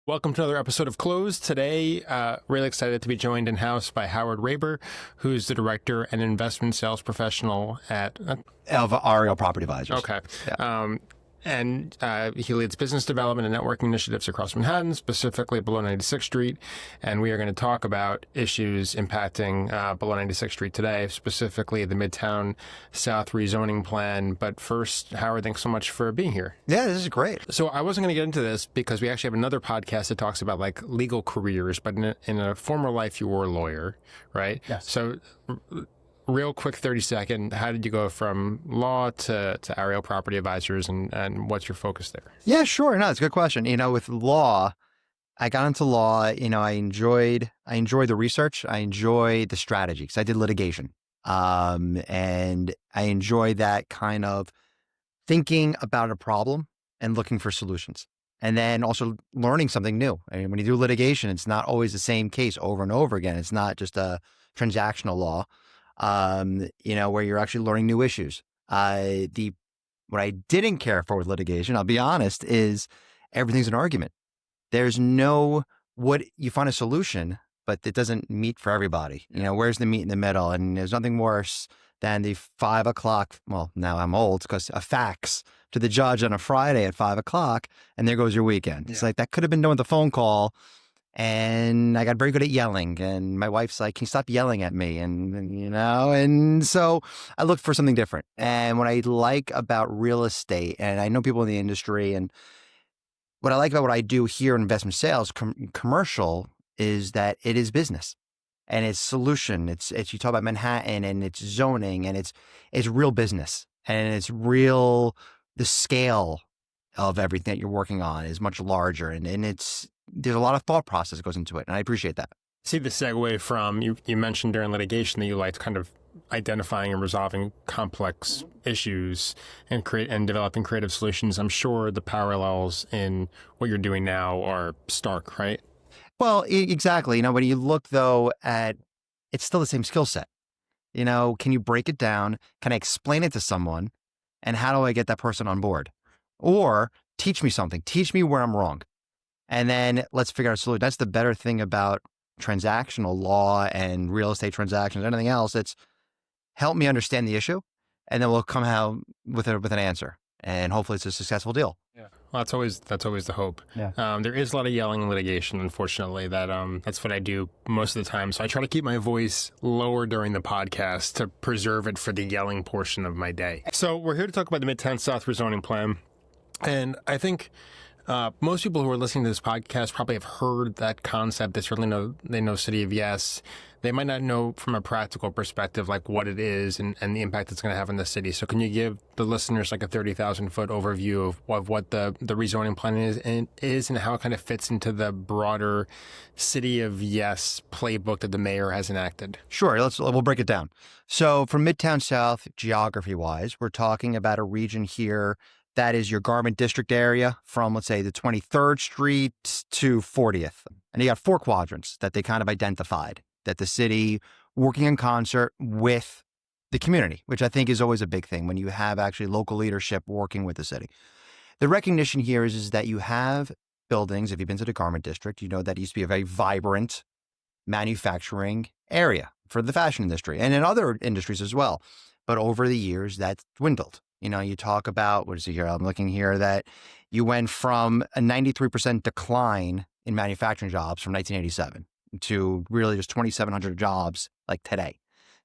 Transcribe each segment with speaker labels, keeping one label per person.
Speaker 1: Welcome to another episode of Close. Today, really excited to be joined in-house by Howard Raber, who's the director and investment sales professional at
Speaker 2: Ariel Property Advisors.
Speaker 1: Okay.
Speaker 2: Yeah.
Speaker 1: And he leads business development and networking initiatives across Manhattan, specifically below 96th Street. And we are going to talk about issues impacting below 96th Street today, specifically the Midtown South rezoning plan. But first, Howard, thanks so much for being here.
Speaker 2: Yeah, this is great.
Speaker 1: So I wasn't going to get into this because we actually have another podcast that talks about like legal careers, but in a former life, you were a lawyer, right?
Speaker 2: Yes.
Speaker 1: So real quick, 30-second, how did you go from law to Ariel Property Advisors, and what's your focus there?
Speaker 2: Yeah, sure. No, it's a good question. With law, I got into law, I enjoyed the research. I enjoyed the strategy because I did litigation. And I enjoy that kind of thinking about a problem and looking for solutions. And then also learning something new. I mean, when you do litigation, it's not always the same case over and over again. It's not just a transactional law. Where you're actually learning new issues. What I didn't care for with litigation, I'll be honest, is everything's an argument. There's what you find a solution, but it doesn't meet for everybody. Where's the meet in the middle? And there's nothing worse than the 5 o'clock. Well, now I'm old because a fax to the judge on a Friday at 5 o'clock, and there goes your weekend. Yeah. It's like that could have been done with a phone call. And I got very good at yelling, and my wife's like, "Can you stop yelling at me?" And so I looked for something different. And what I like about real estate, and I know people in the industry, and what I like about what I do here in investment sales, commercial, is that it is business and it's solution. It's you talk about Manhattan and it's zoning and it's real business and it's real. The scale of everything that you're working on is much larger, and there's a lot of thought process that goes into it, and I appreciate that.
Speaker 1: See the segue from, you mentioned during litigation that you liked kind of identifying and resolving complex issues and developing creative solutions. I'm sure the parallels in what you're doing now are stark, right?
Speaker 2: Well, exactly. When you look though at, it's still the same skill set. Can you break it down? Can I explain it to someone? And how do I get that person on board? Or teach me something, teach me where I'm wrong. And then let's figure out a solution. That's the better thing about transactional law and real estate transactions, anything else. It's help me understand the issue, and then we'll come out with an answer. And hopefully it's a successful deal.
Speaker 1: Yeah. Well, that's always the hope.
Speaker 2: Yeah.
Speaker 1: There is a lot of yelling in litigation, unfortunately. That's what I do most of the time. So I try to keep my voice lower during the podcast to preserve it for the yelling portion of my day. So we're here to talk about the Midtown South rezoning plan. And I think most people who are listening to this podcast probably have heard that concept. They certainly know City of Yes. They might not know from a practical perspective like what it is and the impact it's going to have in the city. So can you give the listeners like a 30,000-foot overview of what the rezoning plan is and how it kind of fits into the broader City of Yes playbook that the mayor has enacted?
Speaker 2: Sure. We'll break it down. So from Midtown South, geography-wise, we're talking about a region here that is your Garment District area from, let's say, the 23rd Street to 40th. And you got 4 quadrants that they kind of identified, that the city working in concert with the community, which I think is always a big thing when you have actually local leadership working with the city. The recognition here is that you have buildings, if you've been to the Garment District, you know that used to be a very vibrant manufacturing area for the fashion industry and in other industries as well. But over the years, that's dwindled. You talk about, what is it here? I'm looking here that you went from a 93% decline in manufacturing jobs from 1987 to really just 2,700 jobs like today.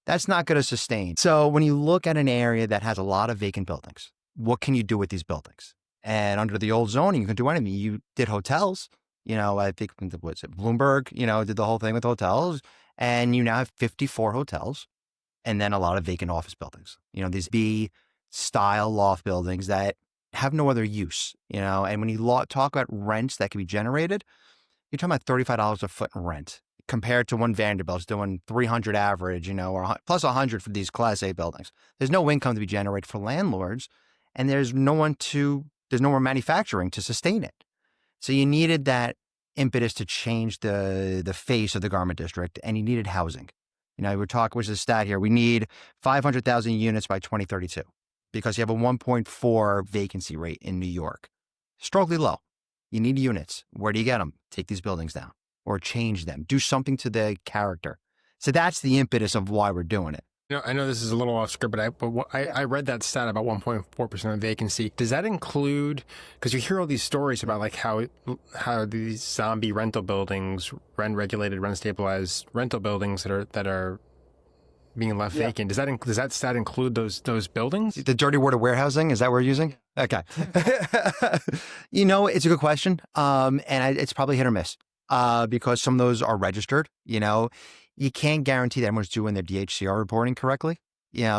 Speaker 2: That's not going to sustain. So when you look at an area that has a lot of vacant buildings, what can you do with these buildings? And under the old zoning, you can do anything. You did hotels. I think, what's it, Bloomberg, did the whole thing with hotels. And you now have 54 hotels and then a lot of vacant office buildings. These B-style loft buildings that have no other use, and when you talk about rents that can be generated, you're talking about $35 a foot in rent compared to one Vanderbilt's doing 300 average, or plus 100 for these Class A buildings. There's no income to be generated for landlords, and there's no more manufacturing to sustain it. So you needed that impetus to change the face of the Garment District, and you needed housing. We're talking, which is a stat here, we need 500,000 units by 2032 because you have a 1.4 vacancy rate in New York. Strongly low. You need units. Where do you get them? Take these buildings down or change them. Do something to the character. So that's the impetus of why we're doing it.
Speaker 1: I know this is a little off script, but I read that stat about 1.4% of vacancy. Does that include, because you hear all these stories about like how these zombie rental buildings, rent-regulated, rent-stabilized rental buildings that are being left vacant. Does that stat include those buildings?
Speaker 2: The dirty word of warehousing, is that what we're using? Okay. It's a good question. It's probably hit or miss because some of those are registered. You can't guarantee that everyone's doing their DHCR reporting correctly.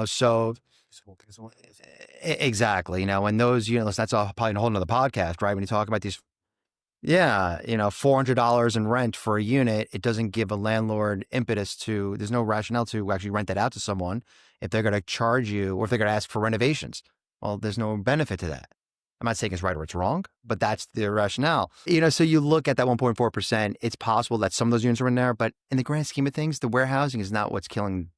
Speaker 2: So exactly. And those units, that's probably a whole nother podcast, right? When you talk about these, $400 in rent for a unit, it doesn't give a landlord impetus there's no rationale to actually rent that out to someone if they're going to charge you or if they're going to ask for renovations. Well, there's no benefit to that. I'm not saying it's right or it's wrong, but that's the rationale. So you look at that 1.4%, it's possible that some of those units are in there, but in the grand scheme of things, the warehousing is not what's killing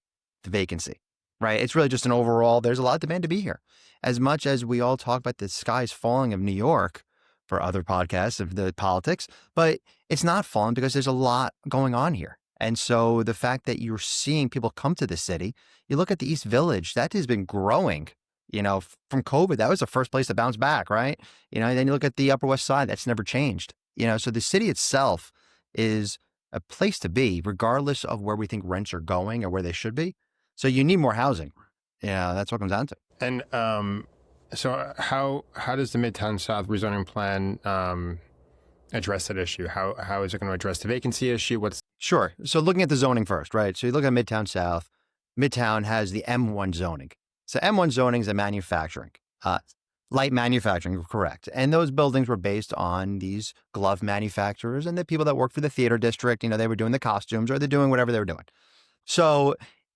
Speaker 2: the vacancy, right? It's really just an overall, there's a lot of demand to be here. As much as we all talk about the skies falling of New York for other podcasts of the politics, but it's not falling because there's a lot going on here. And so the fact that you're seeing people come to the city, you look at the East Village, that has been growing. From COVID, that was the first place to bounce back, right? Then you look at the Upper West Side, that's never changed. So the city itself is a place to be, regardless of where we think rents are going or where they should be. So you need more housing. That's what it comes down to.
Speaker 1: And so how does the Midtown South rezoning plan address that issue? How is it going to address the vacancy issue?
Speaker 2: Sure. So looking at the zoning first, right? So you look at Midtown South. Midtown has the M1 zoning. So M1 zoning is a manufacturing, light manufacturing, correct. And those buildings were based on these glove manufacturers and the people that worked for the theater district. They were doing the costumes or they're doing whatever they were doing. So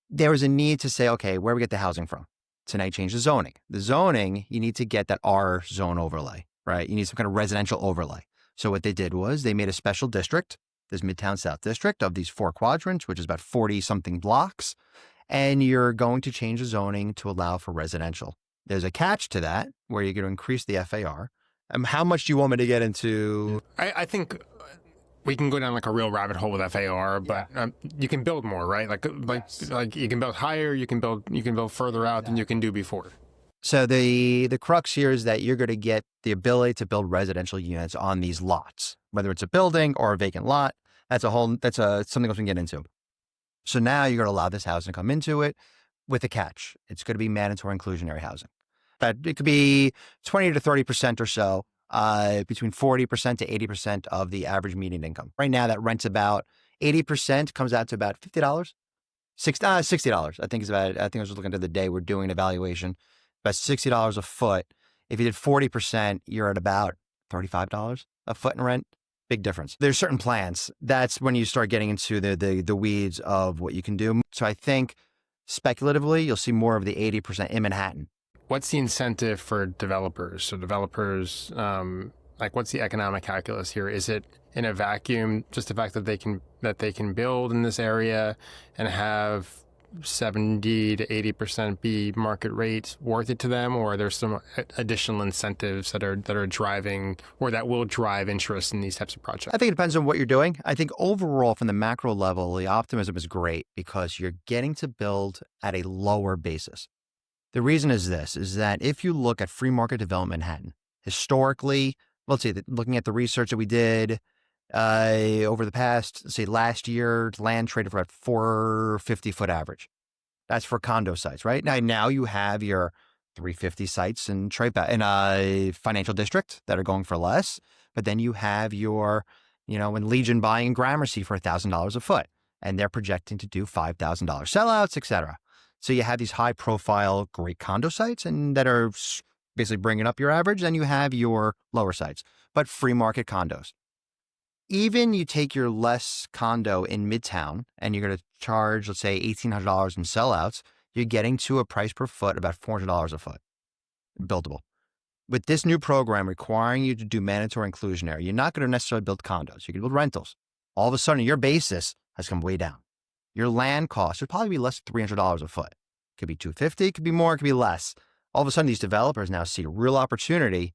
Speaker 2: there was a need to say, okay, where do we get the housing from? So now you change the zoning. The zoning, you need to get that R zone overlay, right? You need some kind of residential overlay. So what they did was they made a special district, this Midtown South district of these 4 quadrants, which is about 40 something blocks. And you're going to change the zoning to allow for residential. There's a catch to that where you're going to increase the FAR. How much do you want me to get into?
Speaker 1: I think we can go down like a real rabbit hole with FAR, but you can build more, right? Like you can build higher, you can build further out than you can do before.
Speaker 2: So the crux here is that you're going to get the ability to build residential units on these lots, whether it's a building or a vacant lot. That's something else we can get into. So now you're going to allow this housing to come into it with a catch. It's going to be mandatory inclusionary housing. But it could be 20 to 30% or so, between 40% to 80% of the average median income. Right now, that rent's about 80% comes out to about $50, $60. I think I was looking at the day we're doing an evaluation, about $60 a foot. If you did 40%, you're at about $35 a foot in rent. Big difference. There's certain plans. That's when you start getting into the weeds of what you can do. So I think speculatively, you'll see more of the 80% in Manhattan.
Speaker 1: What's the incentive for developers? So developers, what's the economic calculus here? Is it in a vacuum, just the fact that they can build in this area and have 70 to 80% be market rate worth it to them, or are there some additional incentives that are driving or that will drive interest in these types of projects?
Speaker 2: I think it depends on what you're doing. I think overall, from the macro level, the optimism is great because you're getting to build at a lower basis. The reason is that if you look at free market development in Manhattan, historically, let's say looking at the research that we did over the past, let's say last year, land traded for about 450 foot average. That's for condo sites, right? Now you have your 350 sites in a financial district that are going for less, but then you have your, in Legion buying in Gramercy for $1,000 a foot, and they're projecting to do $5,000 sellouts, et cetera. So you have these high profile, great condo sites and that are basically bringing up your average. Then you have your lower sites, but free market condos. Even you take your less condo in Midtown and you're going to charge, let's say, $1,800 in sellouts, you're getting to a price per foot about $400 a foot, buildable. With this new program requiring you to do mandatory inclusionary, you're not going to necessarily build condos. You can build rentals. All of a sudden, your basis has come way down. Your land cost would probably be less than $300 a foot. It could be $250, it could be more, it could be less. All of a sudden, these developers now see a real opportunity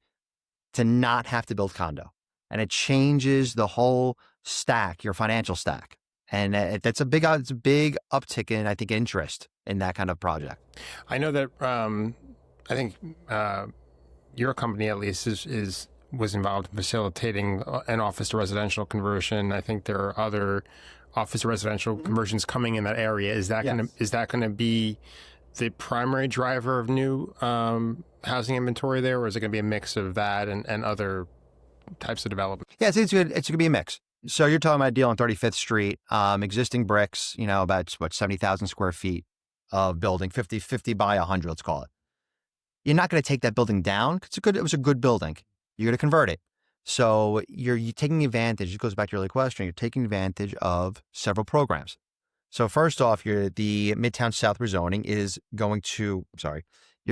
Speaker 2: to not have to build condo. and it changes the whole stack, your financial stack. And it's a big uptick in, I think, interest in that kind of project.
Speaker 1: I know that I think your company at least was involved in facilitating an office to residential conversion. I think there are other office to residential conversions coming in that area. Is that going to be the primary driver of new housing inventory there, or is it going to be a mix of that and other types of development?
Speaker 2: Yeah, it's going to be a mix. So you're talking about a deal on 35th Street, existing bricks, about 70,000 square feet of building, 50 by 100, let's call it. You're not going to take that building down. It was a good building. You're going to convert it. So you're taking advantage. It goes back to your earlier question. You're taking advantage of several programs. So first off, the Midtown South rezoning is you're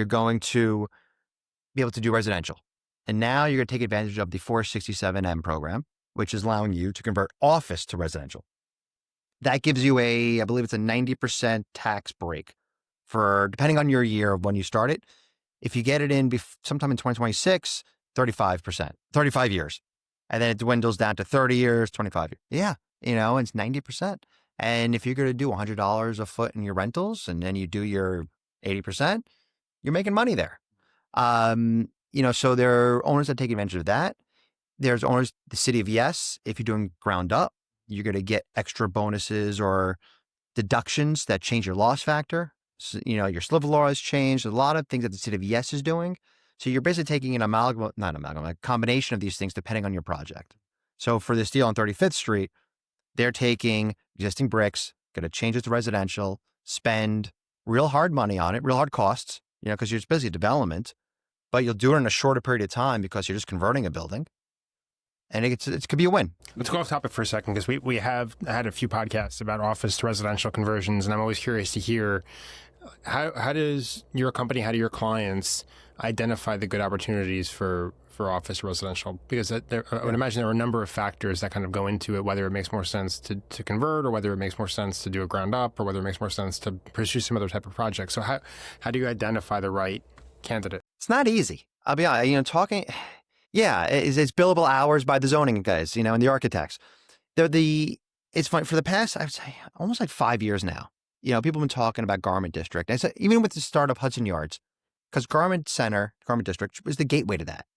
Speaker 2: going to be able to do residential. And now you're going to take advantage of the 467M program, which is allowing you to convert office to residential. That gives you I believe it's a 90% tax break for, depending on your year of when you start it. If you get it in sometime in 2026, 35%, 35 years. And then it dwindles down to 30 years, 25 years. Yeah, it's 90%. And if you're going to do $100 a foot in your rentals and then you do your 80%, you're making money there. So there are owners that take advantage of that. There's owners, the city of yes, if you're doing ground up, you're going to get extra bonuses or deductions that change your loss factor. So, your sliver law has changed. There's a lot of things that the city of yes is doing. So you're basically taking a combination of these things depending on your project. So for this deal on 35th Street, they're taking existing bricks, going to change it to residential, spend real hard money on it, real hard costs, because you're basically development, but you'll do it in a shorter period of time because you're just converting a building. And it could be a win.
Speaker 1: Let's go off topic for a second, because we have had a few podcasts about office to residential conversions, and I'm always curious to hear how does your company, how do your clients identify the good opportunities for office to residential? Because I would imagine there are a number of factors that kind of go into it, whether it makes more sense to convert, or whether it makes more sense to do a ground up, or whether it makes more sense to pursue some other type of project. So how do you identify the right candidate?
Speaker 2: It's not easy. I'll be honest, yeah, it's billable hours by the zoning guys, and the architects. It's funny, for the past, I would say, almost like 5 years now, people have been talking about Garment District. And even with the start of Hudson Yards, because Garment District was the gateway to that.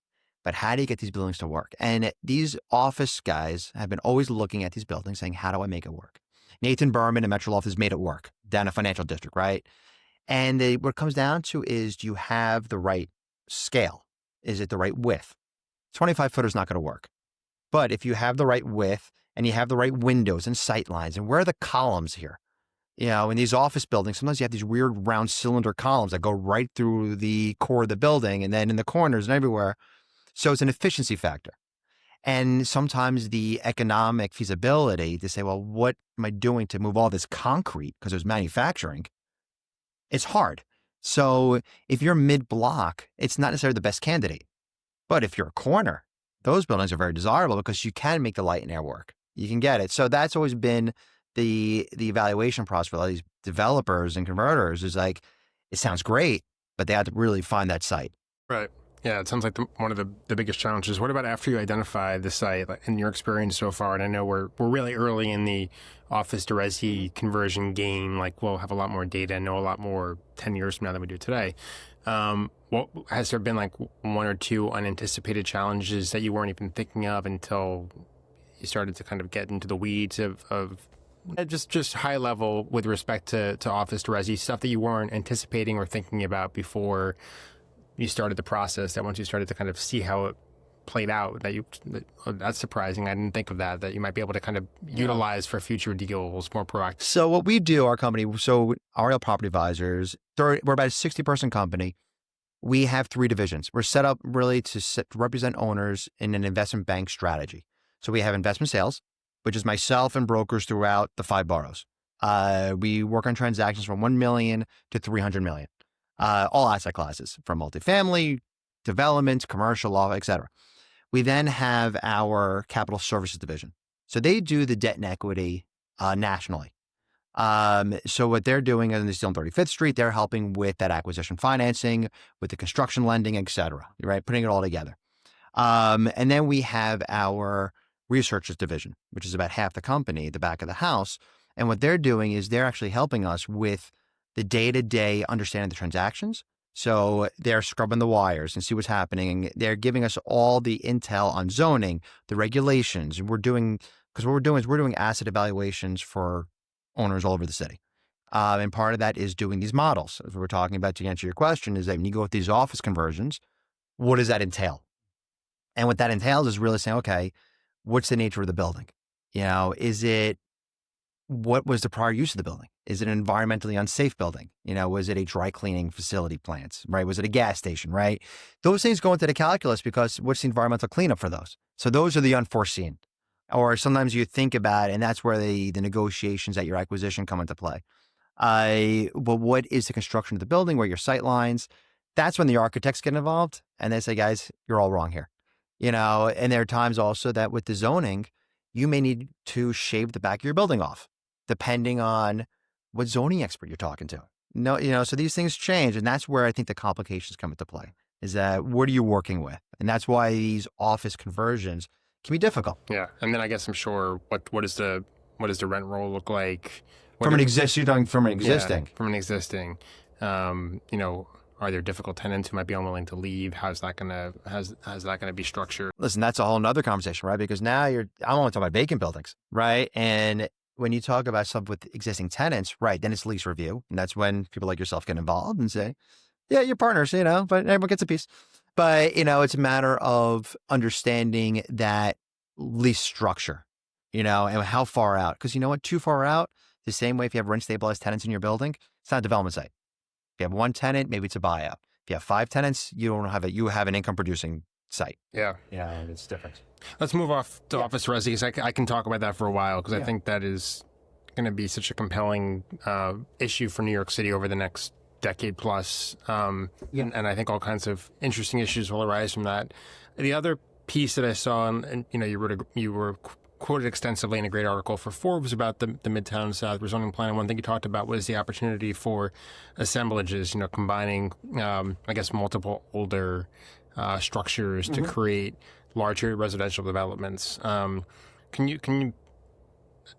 Speaker 2: But how do you get these buildings to work? And these office guys have been always looking at these buildings saying, how do I make it work? Nathan Berman and Metro Loft has made it work down a financial district, right? And what it comes down to is, do you have the right scale? Is it the right width? 25 footer is not going to work. But if you have the right width and you have the right windows and sight lines, and where are the columns here? In these office buildings, sometimes you have these weird round cylinder columns that go right through the core of the building and then in the corners and everywhere. So it's an efficiency factor. And sometimes the economic feasibility to say, well, what am I doing to move all this concrete? Because there's manufacturing. It's hard. So if you're mid-block, it's not necessarily the best candidate. But if you're a corner, those buildings are very desirable because you can make the light and air work. You can get it. So that's always been the evaluation process for all these developers and converters is like, it sounds great, but they have to really find that site.
Speaker 1: Right. Yeah, it sounds like one of the biggest challenges. What about after you identify the site, in your experience so far? And I know we're really early in the office to resi conversion game. We'll have a lot more data and know a lot more 10 years from now than we do today. Has there been one or two unanticipated challenges that you weren't even thinking of until you started to kind of get into the weeds of just high level with respect to office to resi, stuff that you weren't anticipating or thinking about before you started the process, that once you started to kind of see how it played out, that's surprising. I didn't think of that you might be able to kind of utilize for future deals more proactive.
Speaker 2: So what we do, our company, Ariel Property Advisors, we're about a 60-person company. We have 3 divisions. We're set up really to represent owners in an investment bank strategy. So we have investment sales, which is myself and brokers throughout the 5 boroughs. We work on transactions from $1 million to $300 million. All asset classes, from multifamily, development, commercial law, et cetera. We then have our capital services division. So they do the debt and equity nationally. So what they're doing in this deal on 35th Street, they're helping with that acquisition financing, with the construction lending, et cetera, right? Putting it all together. And then we have our researchers division, which is about half the company, the back of the house. And what they're doing is they're actually helping us with the day-to-day understanding the transactions. So they're scrubbing the wires and see what's happening. They're giving us all the intel on zoning, the regulations. And because what we're doing is we're doing asset evaluations for owners all over the city. And part of that is doing these models. As we're talking about, to answer your question, is that when you go with these office conversions, what does that entail? And what that entails is really saying, okay, what's the nature of the building? What was the prior use of the building? Is it an environmentally unsafe building? Was it a dry cleaning facility plant, right? Was it a gas station, right? Those things go into the calculus because what's the environmental cleanup for those? So those are the unforeseen. Or sometimes you think about, and that's where the negotiations at your acquisition come into play. But what is the construction of the building? What are your sight lines? That's when the architects get involved and they say, guys, you're all wrong here. And there are times also that with the zoning, you may need to shave the back of your building off, depending on what zoning expert you're talking to. So these things change. And that's where I think the complications come into play, is that what are you working with? And that's why these office conversions can be difficult.
Speaker 1: Yeah. And then I guess I'm sure what does the rent roll look like?
Speaker 2: From an existing.
Speaker 1: Yeah, from an existing. Are there difficult tenants who might be unwilling to leave? How's that gonna be structured?
Speaker 2: Listen, that's a whole nother conversation, right? Because now I'm only talking about vacant buildings, right? And when you talk about stuff with existing tenants, right, then it's lease review. And that's when people like yourself get involved and say, yeah, you're partners, but everyone gets a piece. But, it's a matter of understanding that lease structure, and how far out. Because you know what? Too far out, the same way if you have rent stabilized tenants in your building, it's not a development site. If you have one tenant, maybe it's a buyout. If you have 5 tenants, you have an income producing site.
Speaker 1: Yeah.
Speaker 2: Yeah, it's different.
Speaker 1: Let's move off to office resi. I can talk about that for a while because I think that is going to be such a compelling issue for New York City over the next decade plus. And I think all kinds of interesting issues will arise from that. The other piece that I saw, and you were quoted extensively in a great article for Forbes about the Midtown South rezoning plan. And one thing you talked about was the opportunity for assemblages, combining, multiple older structures to create larger residential developments. Can you?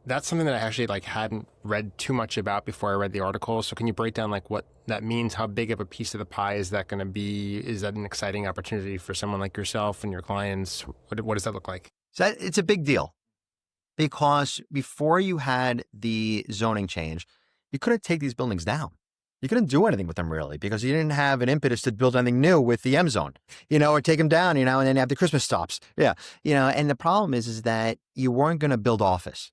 Speaker 1: That's something that I actually hadn't read too much about before I read the article. So can you break down what that means? How big of a piece of the pie is that going to be? Is that an exciting opportunity for someone like yourself and your clients? What does that look like?
Speaker 2: So it's a big deal. Because before you had the zoning change, you couldn't take these buildings down. You couldn't do anything with them really because you didn't have an impetus to build anything new with the M zone, or take them down, and then have the Christmas stops. Yeah. And the problem is that you weren't going to build office.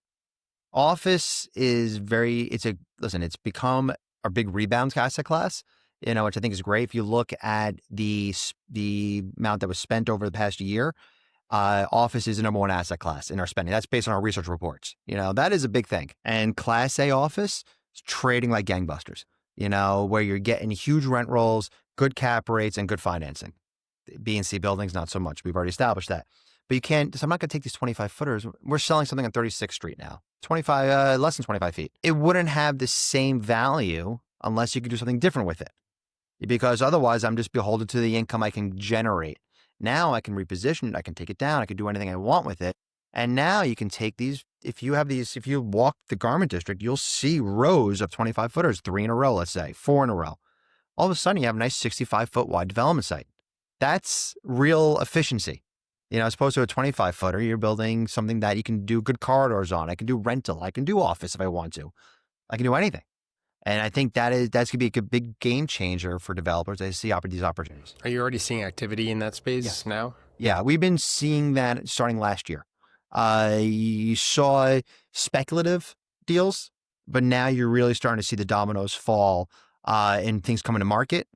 Speaker 2: Office is it's become a big rebound asset class, which I think is great. If you look at the amount that was spent over the past year, office is the number one asset class in our spending. That's based on our research reports. That is a big thing. And Class A office is trading like gangbusters, where you're getting huge rent rolls, good cap rates, and good financing. B and C buildings, not so much. We've already established that. But you can't, so I'm not going to take these 25 footers. We're selling something on 36th Street now, less than 25 feet. It wouldn't have the same value unless you could do something different with it. Because otherwise I'm just beholden to the income I can generate. Now I can reposition it. I can take it down. I can do anything I want with it. And now you can take these, if you walk the garment district, you'll see rows of 25 footers, 3 in a row, let's say, 4 in a row. All of a sudden you have a nice 65-foot wide development site. That's real efficiency. As opposed to a 25 footer, you're building something that you can do good corridors on. I can do rental. I can do office if I want to. I can do anything. And I think that's going to be a big game changer for developers. I see these opportunities.
Speaker 1: Are you already seeing activity in that space now?
Speaker 2: Yeah, we've been seeing that starting last year. You saw speculative deals, but now you're really starting to see the dominoes fall and things coming to market.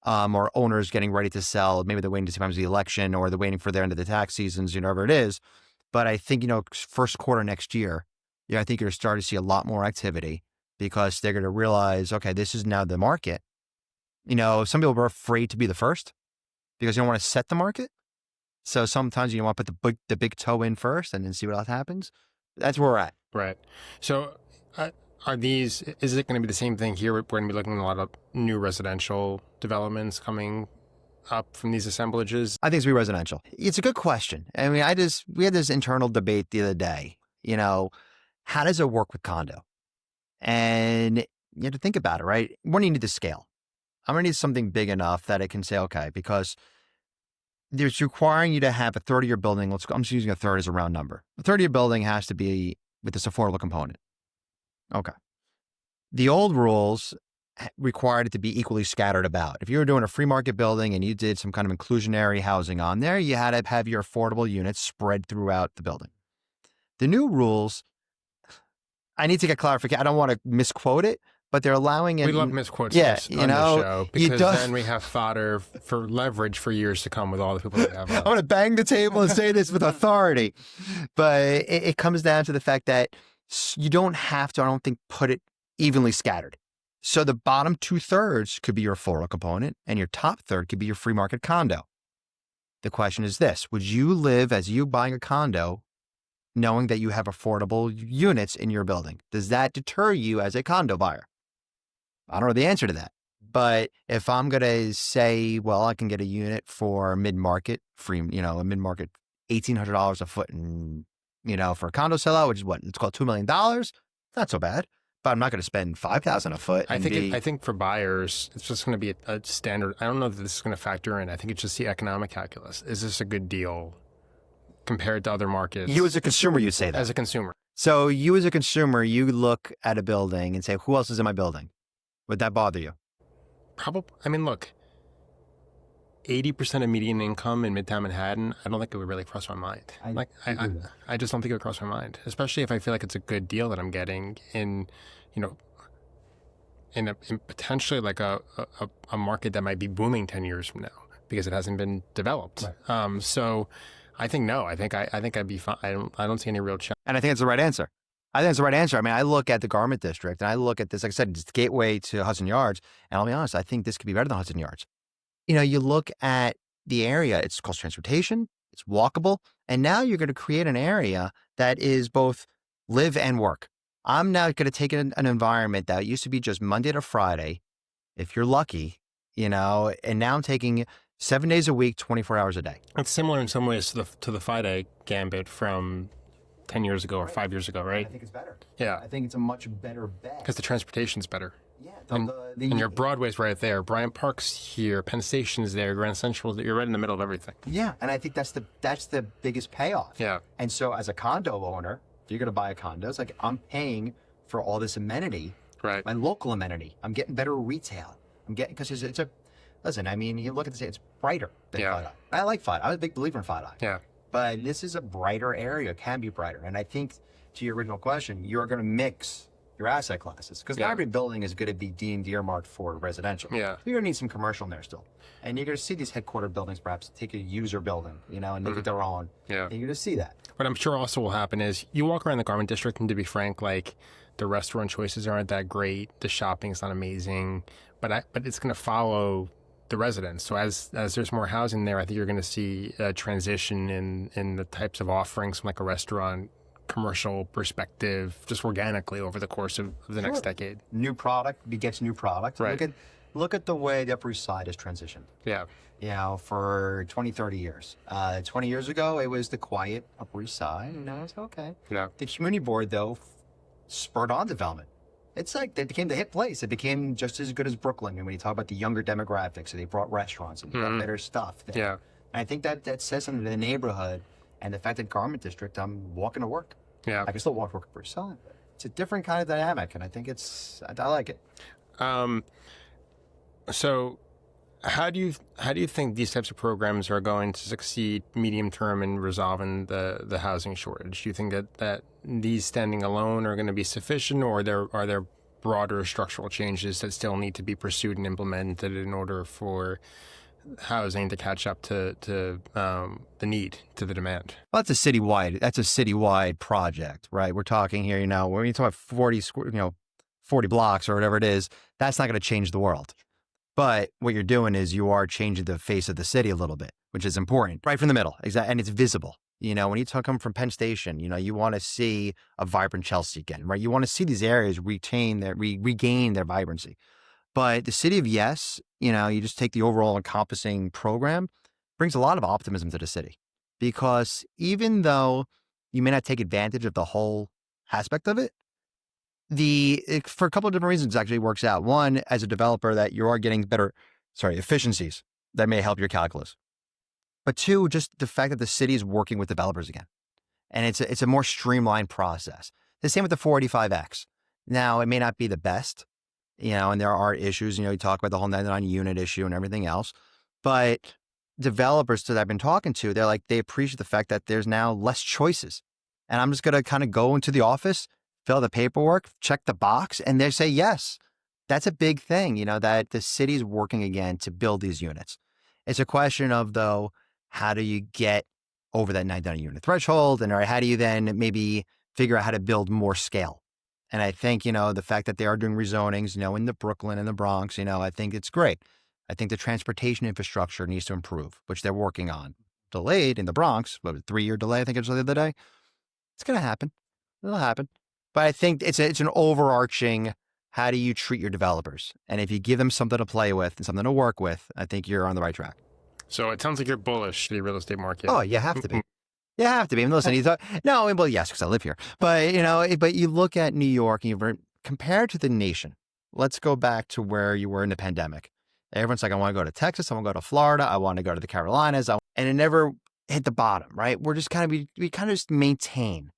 Speaker 2: Or owners getting ready to sell. Maybe they're waiting to see the election, or they're waiting for their end of the tax seasons, whatever it is. But I think, first quarter next year, I think you're starting to see a lot more activity because they're going to realize, okay, this is now the market. Some people are afraid to be the first because you don't want to set the market. So sometimes you want to put the big toe in first and then see what else happens. That's where we're at.
Speaker 1: Right. So is it going to be the same thing here? We're going to be looking at a lot of new residential developments coming up from these assemblages?
Speaker 2: I think it's be residential. It's a good question. I mean, we had this internal debate the other day. How does it work with condo? And you have to think about it, right? When do you need to scale? I'm going to need something big enough that it can say, okay, because there's requiring you to have a 30-year building. I'm just using a third as a round number. A 30-year building has to be with this affordable component. Okay. The old rules required it to be equally scattered about. If you were doing a free market building and you did some kind of inclusionary housing on there, you had to have your affordable units spread throughout the building. The new rules, I need to get clarification. I don't want to misquote it, but they're allowing it.
Speaker 1: We love misquotes on the show because then we have fodder for leverage for years to come with all the people that have.
Speaker 2: I'm going to bang the table and say this with authority, but it comes down to the fact that you don't have to, I don't think, put it evenly scattered. So the bottom 2/3 could be your affordable component and your top third could be your free market condo. The question is this: would you live as you buying a condo knowing that you have affordable units in your building? Does that deter you as a condo buyer? I don't know the answer to that. But if I'm going to say, well, I can get a unit for mid-market, free, a mid-market $1,800 a foot and, for a condo sellout, which is what, it's called $2 million. Not so bad. But I'm not going to spend $5,000 a foot.
Speaker 1: I think for buyers, it's just going to be a standard. I don't know that this is going to factor in. I think it's just the economic calculus. Is this a good deal compared to other markets?
Speaker 2: You as a consumer, you say that.
Speaker 1: As a consumer. So
Speaker 2: you as a consumer, you look at a building and say, who else is in my building? Would that bother you?
Speaker 1: Probably. I mean, look, 80% of median income in Midtown Manhattan, I don't think it would really cross my mind. I just don't think it would cross my mind, especially if I feel like it's a good deal that I'm getting in potentially like a market that might be booming 10 years from now because it hasn't been developed. Right. So I think no. I think I'd be fine. I don't see any real challenge.
Speaker 2: And I think it's the right answer. I mean, I look at the Garment District and I look at this, like I said, it's the gateway to Hudson Yards. And I'll be honest, I think this could be better than Hudson Yards. You look at the area, it's called transportation, it's walkable, and now you're going to create an area that is both live and work. I'm now going to take an environment that used to be just Monday to Friday, if you're lucky, and now I'm taking 7 days a week, 24 hours a day.
Speaker 1: It's similar in some ways to the FIDE gambit from 10 years ago or 5 years ago, right?
Speaker 2: I think it's better.
Speaker 1: Yeah.
Speaker 2: I think it's a much better bet.
Speaker 1: Because the transportation's better.
Speaker 2: Yeah.
Speaker 1: And your Broadway's right there. Bryant Park's here. Penn Station's there. Grand Central. You're right in the middle of everything.
Speaker 2: Yeah. And I think that's the biggest payoff.
Speaker 1: Yeah.
Speaker 2: And so as a condo owner, if you're going to buy a condo, it's like I'm paying for all this amenity.
Speaker 1: Right.
Speaker 2: My local amenity. I'm getting better retail. Because listen, I mean, you look at it's brighter than FIDE. I like FIDE. I'm a big believer in FIDE.
Speaker 1: Yeah.
Speaker 2: But this is a brighter area. It can be brighter. And I think to your original question, you're going to mix your asset classes because not every building is going to be deemed earmarked for residential.
Speaker 1: Yeah.
Speaker 2: You're going to need some commercial in there still. And you're going to see these headquarter buildings perhaps take a user building, and make it their own. Yeah. And you're going to see that.
Speaker 1: What I'm sure also will happen is you walk around the Garment District and to be frank, like the restaurant choices aren't that great. The shopping's not amazing, but it's going to follow the residents. So as there's more housing there, I think you're going to see a transition in the types of offerings from like a restaurant commercial perspective, just organically over the course of the next decade.
Speaker 2: New product begets new product.
Speaker 1: Right.
Speaker 2: Look at the way the Upper East Side has transitioned.
Speaker 1: Yeah.
Speaker 2: For 20, 30 years. 20 years ago, it was the quiet Upper East Side, and now it's okay.
Speaker 1: Yeah.
Speaker 2: The community board, though, spurred on development. It's like they became the hit place. It became just as good as Brooklyn. And when you talk about the younger demographics, so they brought restaurants and got better stuff there.
Speaker 1: Yeah.
Speaker 2: And I think that says something to the neighborhood and the fact that Garment District, I'm walking to work.
Speaker 1: Yeah.
Speaker 2: I can still walk to work Upper East Side. It's a different kind of dynamic, and I think I like it.
Speaker 1: So how do you think these types of programs are going to succeed medium term in resolving the housing shortage? Do you think that these standing alone are going to be sufficient, or are there broader structural changes that still need to be pursued and implemented in order for housing to catch up to the need, to the demand?
Speaker 2: Well, that's a citywide project, right? We're talking here, when you talk about 40 blocks or whatever it is, that's not going to change the world. But what you're doing is you are changing the face of the city a little bit, which is important. Right from the middle, exactly, and it's visible. When you come from Penn Station, you want to see a vibrant Chelsea again, right? You want to see these areas regain their vibrancy. But the city of yes, you just take the overall encompassing program, brings a lot of optimism to the city. Because even though you may not take advantage of the whole aspect of it, for a couple of different reasons, it actually works out. One, as a developer, that you are getting better, efficiencies that may help your calculus. But two, just the fact that the city is working with developers again. And it's a more streamlined process. The same with the 485X. Now, it may not be the best, and there are issues, you talk about the whole 99 unit issue and everything else. But developers that I've been talking to, they appreciate the fact that there's now less choices. And I'm just going to kind of go into the office, fill the paperwork, check the box, and they say yes. That's a big thing, that the city's working again to build these units. It's a question of, though, how do you get over that 99 unit threshold? And how do you then maybe figure out how to build more scale? And I think, the fact that they are doing rezonings, in the Brooklyn and the Bronx, I think it's great. I think the transportation infrastructure needs to improve, which they're working on. Delayed in the Bronx, a 3-year delay, I think it was the other day. It's going to happen. It'll happen. But I think it's an overarching, how do you treat your developers? And if you give them something to play with and something to work with, I think you're on the right track.
Speaker 1: So it sounds like you're bullish the real estate market.
Speaker 2: Oh, you have to be. You have to be. And listen, yes, because I live here. But, but you look at New York, and compared to the nation, let's go back to where you were in the pandemic. Everyone's like, I want to go to Texas. I want to go to Florida. I want to go to the Carolinas. And it never hit the bottom, right? We're just we kind of just maintain.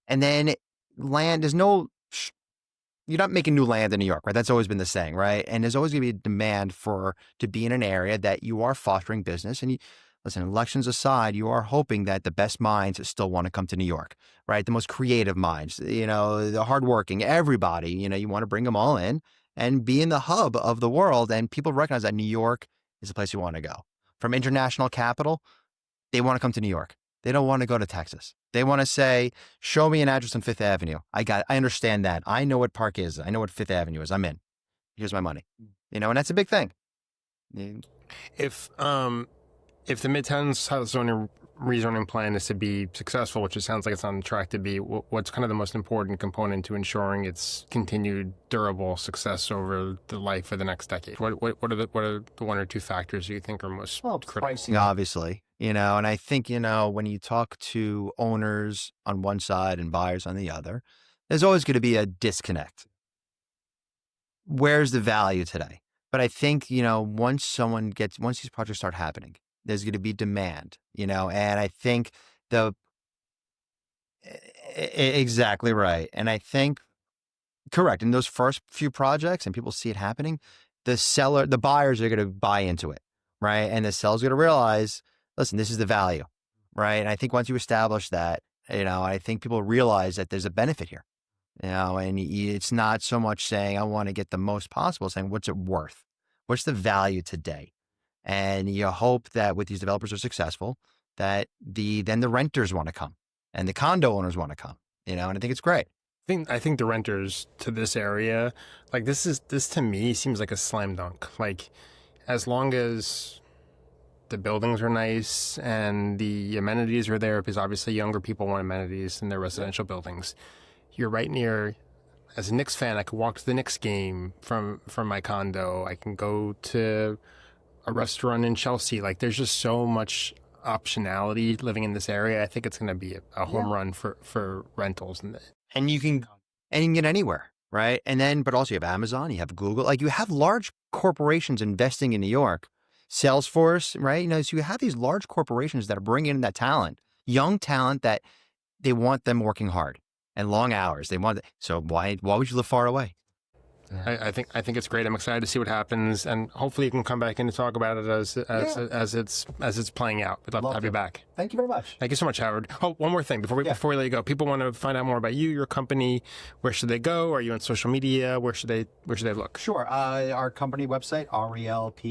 Speaker 2: And then land, you're not making new land in New York, right? That's always been the saying, right? And there's always going to be a demand to be in an area that you are fostering business. And listen, elections aside, you are hoping that the best minds still want to come to New York, right? The most creative minds, the hardworking, everybody, you want to bring them all in and be in the hub of the world. And people recognize that New York is the place you want to go. From international capital, they want to come to New York. They don't want to go to Texas. They want to say, show me an address on Fifth Avenue. I understand that. I know what Park is. I know what Fifth Avenue is. I'm in. Here's my money. And that's a big thing.
Speaker 1: If the Midtown South rezoning plan is to be successful, which it sounds like it's on track to be, what's kind of the most important component to ensuring its continued durable success over the life of the next decade? What are the one or two factors you think are most critical?
Speaker 2: Pricing, obviously, and I think, when you talk to owners on one side and buyers on the other, there's always going to be a disconnect. Where's the value today? But I think, once these projects start happening, there's going to be demand, and I think exactly right. And I think, correct, in those first few projects and people see it happening, the buyers are going to buy into it, right? And the sellers are going to realize, listen, this is the value, right? And I think once you establish that, I think people realize that there's a benefit here, and it's not so much saying, I want to get the most possible, saying, what's it worth? What's the value today? And you hope that with these developers are successful, that then the renters want to come and the condo owners want to come, and I think it's great.
Speaker 1: I think the renters to this area, this to me seems like a slam dunk. As long as the buildings are nice and the amenities are there, because obviously younger people want amenities in their residential buildings. You're right near. As a Knicks fan, I could walk to the Knicks game from my condo. I can go to a restaurant in Chelsea. There's just so much optionality living in this area. I think it's going to be a home run for rentals.
Speaker 2: And you can get anywhere, right? And then, but also you have Amazon, you have Google, you have large corporations investing in New York, Salesforce, right? So you have these large corporations that are bringing in that talent, young talent that they want them working hard and long hours. So why would you live far away?
Speaker 1: I think it's great. I'm excited to see what happens, and hopefully you can come back in and talk about it as it's playing out. We'd love to have you back.
Speaker 2: Thank you very much.
Speaker 1: Thank you so much, Howard. Oh, one more thing before we let you go. People want to find out more about you, your company. Where should they go? Are you on social media? Where should they look?
Speaker 2: Sure. Our company website, arielpa.com.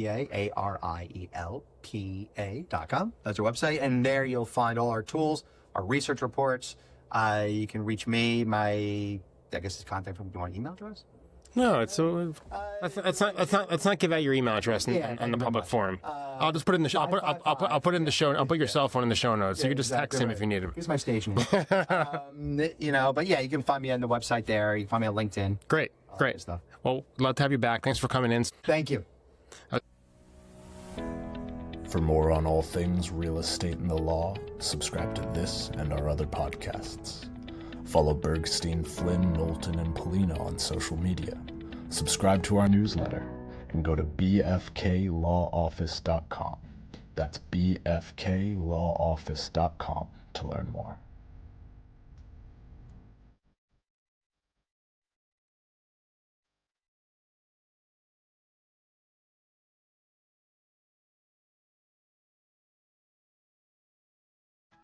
Speaker 2: That's our website, and there you'll find all our tools, our research reports. You can reach me. I guess it's contact from. Do you want an email address?
Speaker 1: No, it's let's not give out your email address on the public forum. I'll just put it in the show. I'll put it in the show. I'll put your cell phone in the show notes, so you can just text him if you need him.
Speaker 2: Here's my station. But yeah, you can find me on the website there. You can find me on LinkedIn.
Speaker 1: Great.
Speaker 2: Stuff.
Speaker 1: Well, love to have you back. Thanks for coming in.
Speaker 2: Thank you.
Speaker 3: For more on all things real estate and the law, subscribe to this and our other podcasts. Follow Bergstein, Flynn, Knowlton, and Polino on social media. Subscribe to our newsletter and go to bfklawoffice.com. That's bfklawoffice.com to learn more.